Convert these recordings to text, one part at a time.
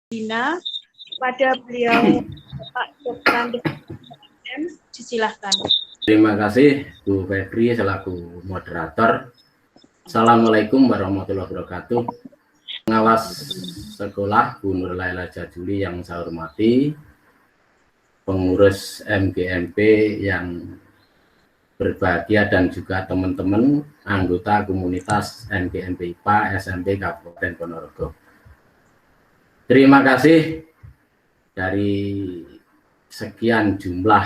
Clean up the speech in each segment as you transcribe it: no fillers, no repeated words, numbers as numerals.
Dina pada beliau Pak Dr. M. Disilahkan. Terima kasih Bu Febri selaku moderator. Assalamualaikum warahmatullahi wabarakatuh. Pengawas sekolah Bu Nur Laila Jajuli yang saya hormati, pengurus MGMP yang berbahagia dan juga teman-teman anggota komunitas MGMP IPA SMP Kabupaten Ponorogo. Terima kasih dari sekian jumlah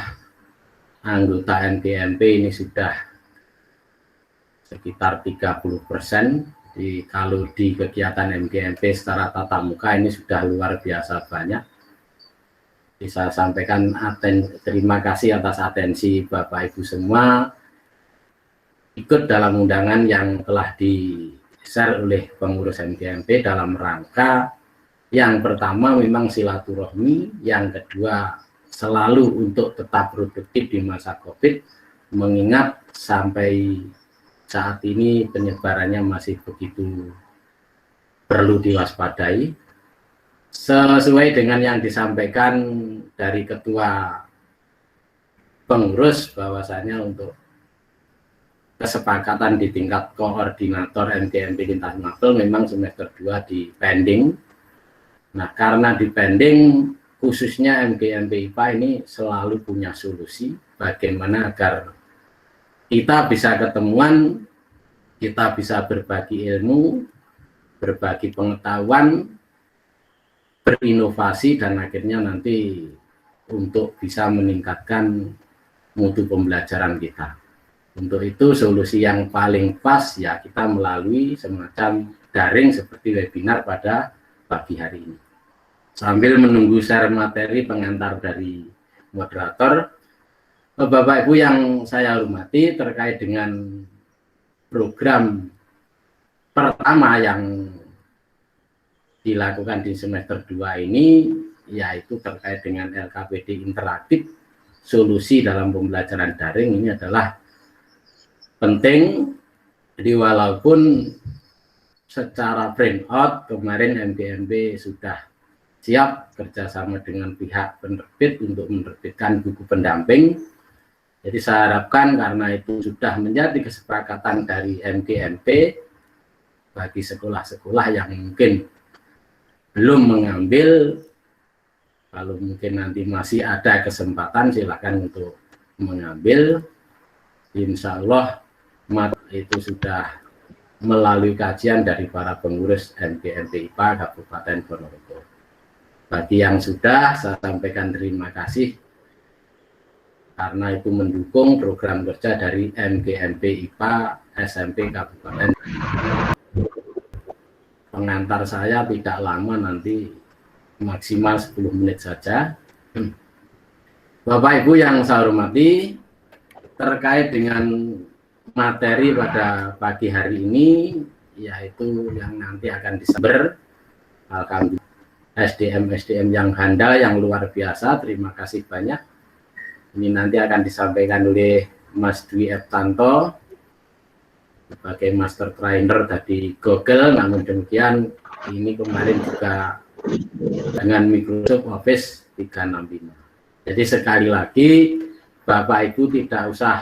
anggota MGMP ini sudah sekitar 30%. Kalau di kegiatan MGMP secara tatap muka ini sudah luar biasa banyak. Bisa sampaikan terima kasih atas atensi Bapak Ibu semua ikut dalam undangan yang telah di-share oleh pengurus MGMP dalam rangka yang pertama memang silaturahmi, yang kedua selalu untuk tetap produktif di masa COVID, mengingat sampai saat ini penyebarannya masih begitu perlu diwaspadai. Sesuai dengan yang disampaikan dari ketua pengurus bahwasanya untuk kesepakatan di tingkat koordinator MGMP Lintas Mabel memang semester 2 di pending. Nah, karena di pending khususnya MGMP IPA ini selalu punya solusi bagaimana agar kita bisa ketemuan, kita bisa berbagi ilmu, berbagi pengetahuan, berinovasi, dan akhirnya nanti untuk bisa meningkatkan mutu pembelajaran kita. Untuk itu solusi yang paling pas ya kita melalui semacam daring seperti webinar pada pagi hari ini. Sambil menunggu share materi pengantar dari moderator, Bapak Ibu yang saya hormati, terkait dengan program pertama yang dilakukan di semester 2 ini, yaitu terkait dengan LKPD interaktif, solusi dalam pembelajaran daring ini adalah penting. Jadi walaupun secara print out kemarin MGMP sudah siap kerjasama dengan pihak penerbit untuk menerbitkan buku pendamping. Jadi saya harapkan karena itu sudah menjadi kesepakatan dari MGMP bagi sekolah-sekolah yang mungkin belum mengambil, kalau mungkin nanti masih ada kesempatan silakan untuk mengambil. Insya Allah itu sudah melalui kajian dari para pengurus MGMP IPA Kabupaten Ponorogo. Bagi yang sudah, saya sampaikan terima kasih karena itu mendukung program kerja dari MGMP IPA SMP Kabupaten. Pengantar saya tidak lama, nanti maksimal 10 menit saja. Bapak Ibu yang saya hormati, terkait dengan materi pada pagi hari ini, yaitu yang nanti akan disampaikan, alhamdulillah SDM yang handal, yang luar biasa, terima kasih banyak. Ini nanti akan disampaikan oleh Mas Dwi Eptanto sebagai master trainer dari Google. Namun demikian ini kemarin juga dengan Microsoft Office 365. Jadi sekali lagi Bapak Ibu tidak usah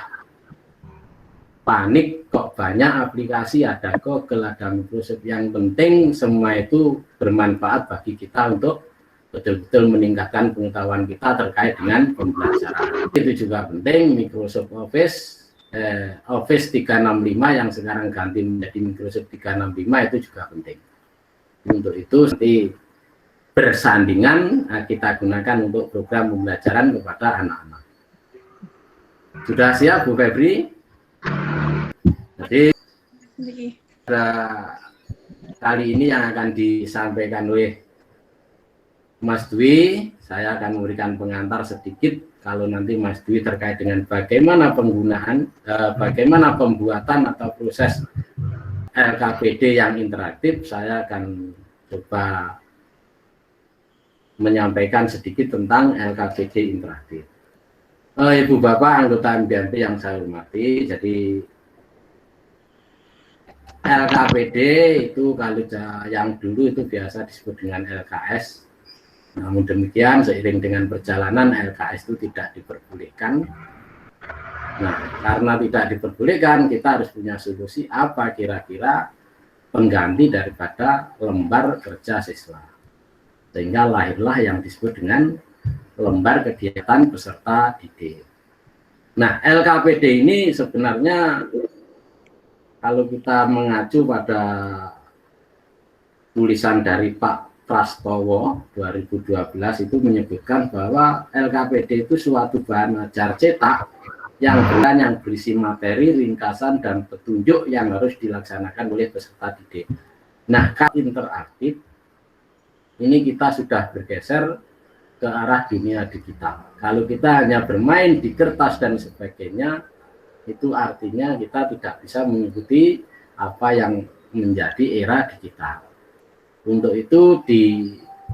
panik, kok banyak aplikasi, ada Google, ada Microsoft. Yang penting semua itu bermanfaat bagi kita untuk betul-betul meningkatkan pengetahuan kita terkait dengan pembelajaran. Itu juga penting. Microsoft Office 365 yang sekarang ganti menjadi Microsoft 365 itu juga penting. Untuk itu nanti bersandingan kita gunakan untuk program pembelajaran kepada anak-anak. Sudah siap Bu Febri? Jadi kali ini yang akan disampaikan oleh Mas Dwi, saya akan memberikan pengantar sedikit. Kalau nanti Mas Dwi terkait dengan bagaimana penggunaan, bagaimana pembuatan atau proses LKPD yang interaktif, saya akan coba menyampaikan sedikit tentang LKPD interaktif. Ibu Bapak anggota MGMP yang saya hormati, jadi LKPD itu kalau yang dulu itu biasa disebut dengan LKS. Namun demikian, seiring dengan perjalanan LKS itu tidak diperbolehkan. Nah, karena tidak diperbolehkan, kita harus punya solusi apa kira-kira pengganti daripada lembar kerja siswa. Sehingga lahirlah yang disebut dengan lembar kegiatan peserta didik. Nah, LKPD ini sebenarnya kalau kita mengacu pada tulisan dari Pak Prastowo 2012 itu menyebutkan bahwa LKPD itu suatu bahan ajar cetak yang berisi materi, ringkasan, dan petunjuk yang harus dilaksanakan oleh peserta didik. Nah, interaktif ini kita sudah bergeser ke arah dunia digital. Kalau kita hanya bermain di kertas dan sebagainya, itu artinya kita tidak bisa mengikuti apa yang menjadi era digital. Untuk itu di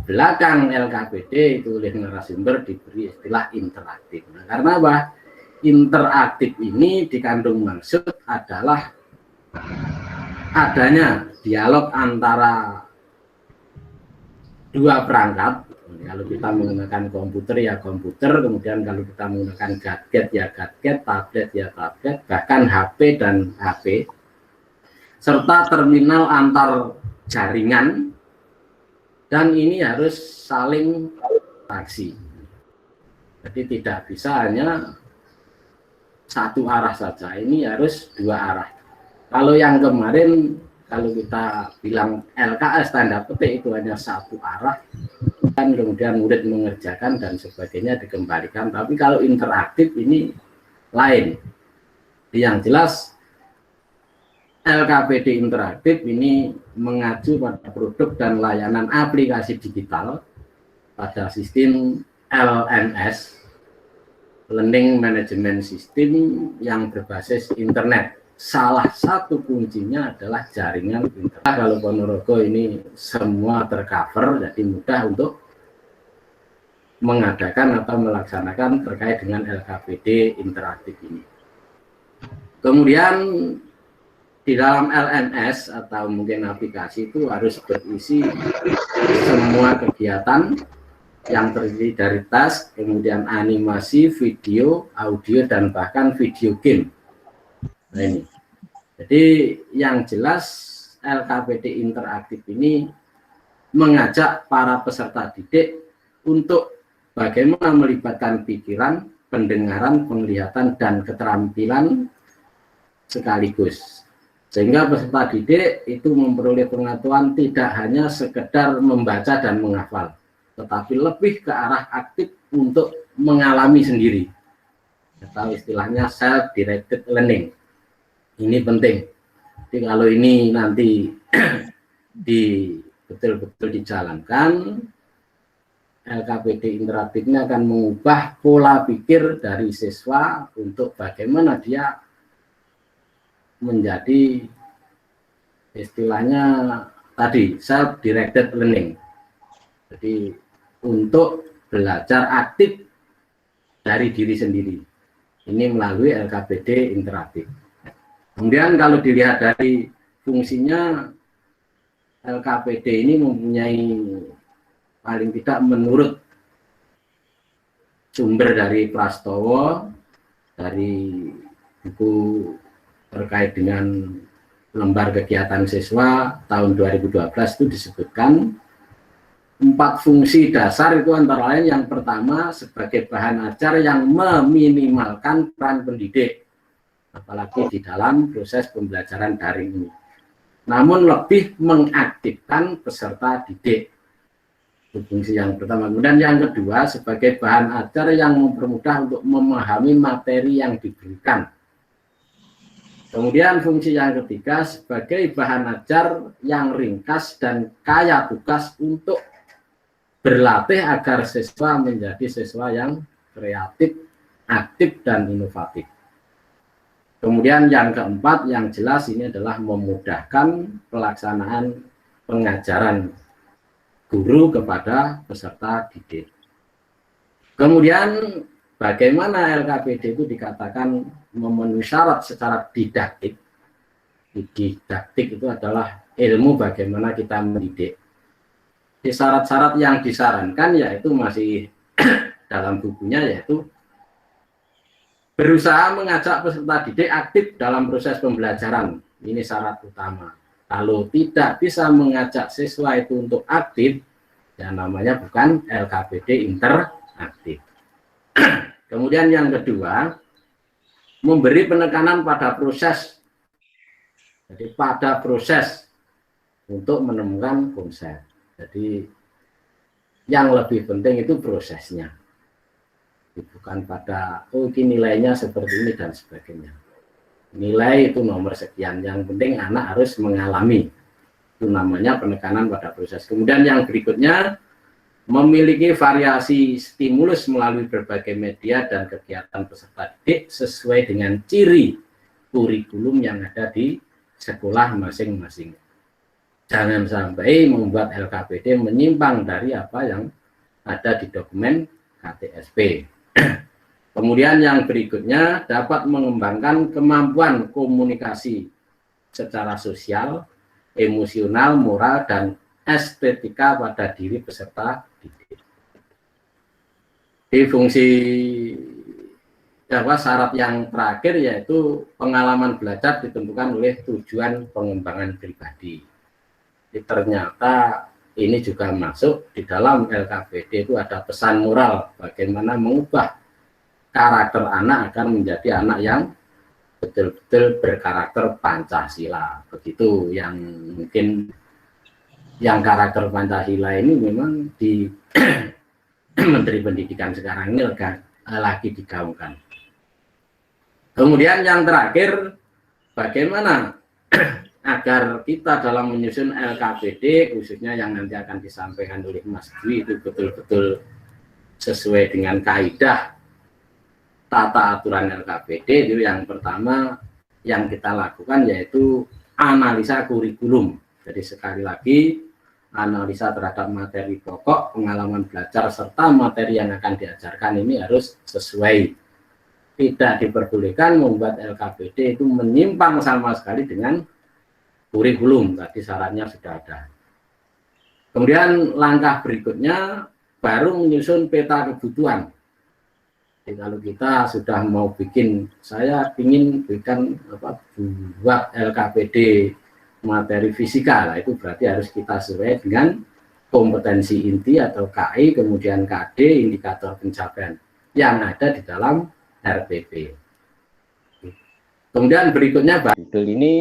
belakang LKPD itu oleh narasumber diberi istilah interaktif. Nah, karena apa? Interaktif ini dikandung maksud adalah adanya dialog antara dua perangkat. Kalau kita menggunakan komputer ya komputer, kemudian kalau kita menggunakan gadget ya gadget, tablet ya tablet, bahkan HP dan HP, serta terminal antar jaringan, dan ini harus saling interaksi. Jadi tidak bisa hanya satu arah saja, ini harus dua arah. Kalau yang kemarin, kalau kita bilang LKS tanda petik itu hanya satu arah, dan kemudian murid mengerjakan dan sebagainya dikembalikan. Tapi kalau interaktif ini lain. Yang jelas LKPD interaktif ini mengacu pada produk dan layanan aplikasi digital pada sistem LMS, Learning Management System, yang berbasis internet. Salah satu kuncinya adalah jaringan internet. Kalau Ponorogo ini semua tercover, jadi mudah untuk mengadakan atau melaksanakan terkait dengan LKPD interaktif ini. Kemudian di dalam LMS atau mungkin aplikasi itu harus berisi semua kegiatan yang terdiri dari task, kemudian animasi, video, audio, dan bahkan video game. Nah ini. Jadi yang jelas LKPD interaktif ini mengajak para peserta didik untuk bagaimana melibatkan pikiran, pendengaran, penglihatan, dan keterampilan sekaligus. Sehingga peserta didik itu memperoleh pengetahuan tidak hanya sekedar membaca dan menghafal, tetapi lebih ke arah aktif untuk mengalami sendiri. Atau istilahnya self-directed learning. Ini penting. Jadi kalau ini nanti betul-betul dijalankan, LKPD interaktifnya akan mengubah pola pikir dari siswa untuk bagaimana dia menjadi istilahnya tadi self-directed learning. Jadi untuk belajar aktif dari diri sendiri. Ini melalui LKPD interaktif. Kemudian kalau dilihat dari fungsinya, LKPD ini mempunyai paling tidak menurut sumber dari Prastowo, dari buku terkait dengan lembar kegiatan siswa tahun 2012 itu disebutkan 4 fungsi dasar itu antara lain yang pertama sebagai bahan ajar yang meminimalkan peran pendidik, apalagi di dalam proses pembelajaran daring ini, namun lebih mengaktifkan peserta didik. Itu fungsi yang pertama. Kemudian yang kedua sebagai bahan ajar yang mempermudah untuk memahami materi yang diberikan. Kemudian fungsi yang ketiga sebagai bahan ajar yang ringkas dan kaya tugas untuk berlatih agar siswa menjadi siswa yang kreatif, aktif, dan inovatif. Kemudian yang keempat yang jelas ini adalah memudahkan pelaksanaan pengajaran guru kepada peserta didik. Kemudian bagaimana LKPD itu dikatakan memenuhi syarat secara didaktik. Didaktik itu adalah ilmu bagaimana kita mendidik. syarat-syarat yang disarankan yaitu masih dalam bukunya, yaitu berusaha mengajak peserta didik aktif dalam proses pembelajaran. Ini syarat utama. Kalau tidak bisa mengajak siswa itu untuk aktif, yang namanya bukan LKPD interaktif. Kemudian yang kedua, memberi penekanan pada proses. Jadi pada proses untuk menemukan konsep. Jadi yang lebih penting itu prosesnya. Bukan pada, oh ini nilainya seperti ini dan sebagainya. Nilai itu nomor sekian, yang penting anak harus mengalami. Itu namanya penekanan pada proses. Kemudian yang berikutnya, memiliki variasi stimulus melalui berbagai media dan kegiatan peserta didik sesuai dengan ciri kurikulum yang ada di sekolah masing-masing. Jangan sampai membuat LKPD menyimpang dari apa yang ada di dokumen KTSP. Kemudian yang berikutnya, dapat mengembangkan kemampuan komunikasi secara sosial, emosional, moral, dan estetika pada diri peserta didik. Di fungsi syarat yang terakhir yaitu pengalaman belajar ditentukan oleh tujuan pengembangan pribadi. Jadi ternyata ini juga masuk di dalam LKPD, itu ada pesan moral bagaimana mengubah karakter anak agar menjadi anak yang betul-betul berkarakter Pancasila. Begitu yang mungkin yang karakter Pancasila ini memang di Menteri Pendidikan sekarang ini lagi digaungkan. Kemudian yang terakhir, bagaimana agar kita dalam menyusun LKPD, khususnya yang nanti akan disampaikan oleh Mas Dwi, itu betul-betul sesuai dengan kaidah tata aturan LKPD. Itu yang pertama yang kita lakukan yaitu analisa kurikulum. Jadi sekali lagi, analisa terhadap materi pokok, pengalaman belajar, serta materi yang akan diajarkan ini harus sesuai. Tidak diperbolehkan membuat LKPD itu menyimpang sama sekali dengan kurikulum. Tadi syaratnya sudah ada. Kemudian langkah berikutnya baru menyusun peta kebutuhan. Jadi kalau kita sudah mau bikin, saya ingin bikin buat LKPD materi fisika, lah itu berarti harus kita sesuai dengan kompetensi inti atau KI, kemudian KD, indikator pencapaian yang ada di dalam RPP. Kemudian berikutnya judul ini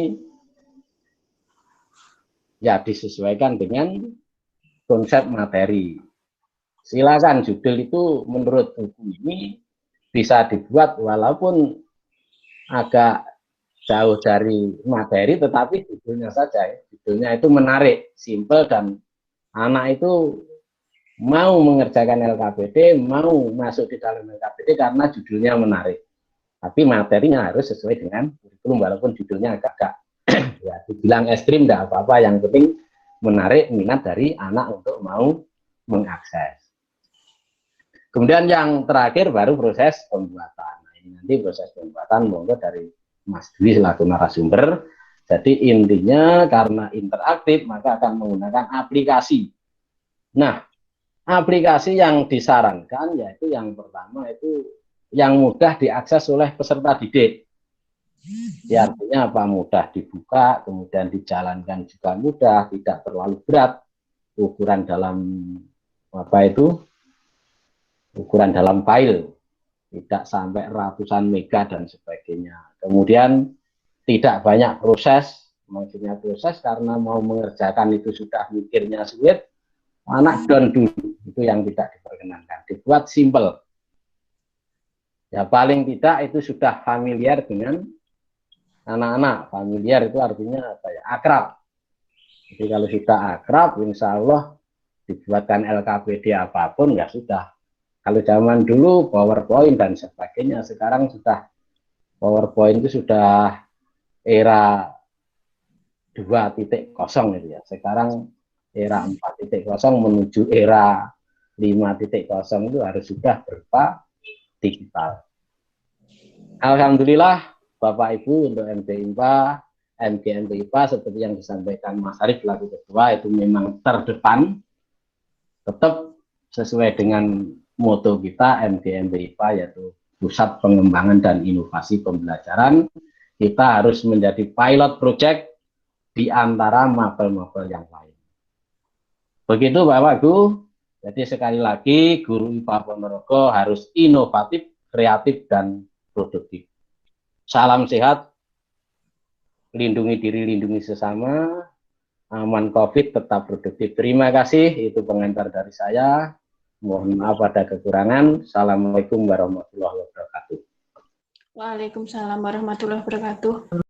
ya disesuaikan dengan konsep materi. Silakan judul itu menurut buku ini bisa dibuat walaupun agak jauh dari materi, tetapi judulnya saja, judulnya itu menarik, simple, dan anak itu mau mengerjakan LKPD, mau masuk di dalam LKPD karena judulnya menarik. Tapi materinya harus sesuai dengan kurikulum, walaupun judulnya agak ya dibilang ekstrim tidak apa-apa, yang penting menarik minat dari anak untuk mau mengakses. Kemudian yang terakhir baru proses pembuatan. Nah, ini nanti proses pembuatan monggo dari Mas Dwi selaku narasumber. Jadi intinya karena interaktif maka akan menggunakan aplikasi. Nah, aplikasi yang disarankan yaitu yang pertama itu yang mudah diakses oleh peserta didik. Ya, artinya apa? Mudah dibuka, kemudian dijalankan juga mudah, tidak terlalu berat. Ukuran dalam ukuran dalam file tidak sampai ratusan mega dan sebagainya. Kemudian tidak banyak proses, maksudnya proses karena mau mengerjakan itu sudah mikirnya sulit, anak down dulu, itu yang tidak diperkenankan. Dibuat simple. Ya paling tidak itu sudah familiar dengan anak-anak. Familiar itu artinya apa ya? Akrab. Jadi kalau sudah akrab, insya Allah dibuatkan LKPD apapun ya sudah. Kalau zaman dulu PowerPoint dan sebagainya, sekarang sudah PowerPoint itu sudah era 2.0 gitu ya. Sekarang era 4.0 menuju era 5.0 itu harus sudah berupa digital. Alhamdulillah Bapak Ibu untuk MT-IPA, MG MT-IPA seperti yang disampaikan Mas Arif selaku ketua itu memang terdepan tetap sesuai dengan moto kita MDMB IPA, yaitu Pusat Pengembangan dan Inovasi Pembelajaran. Kita harus menjadi pilot project di antara mapel-mapel yang lain. Begitu Bapak Ibu. Jadi sekali lagi guru IPA Ponorogo harus inovatif, kreatif, dan produktif. Salam sehat, lindungi diri, lindungi sesama, aman COVID, tetap produktif. Terima kasih, itu pengantar dari saya. Mohon maaf ada kekurangan. Assalamualaikum warahmatullahi wabarakatuh. Waalaikumsalam warahmatullahi wabarakatuh.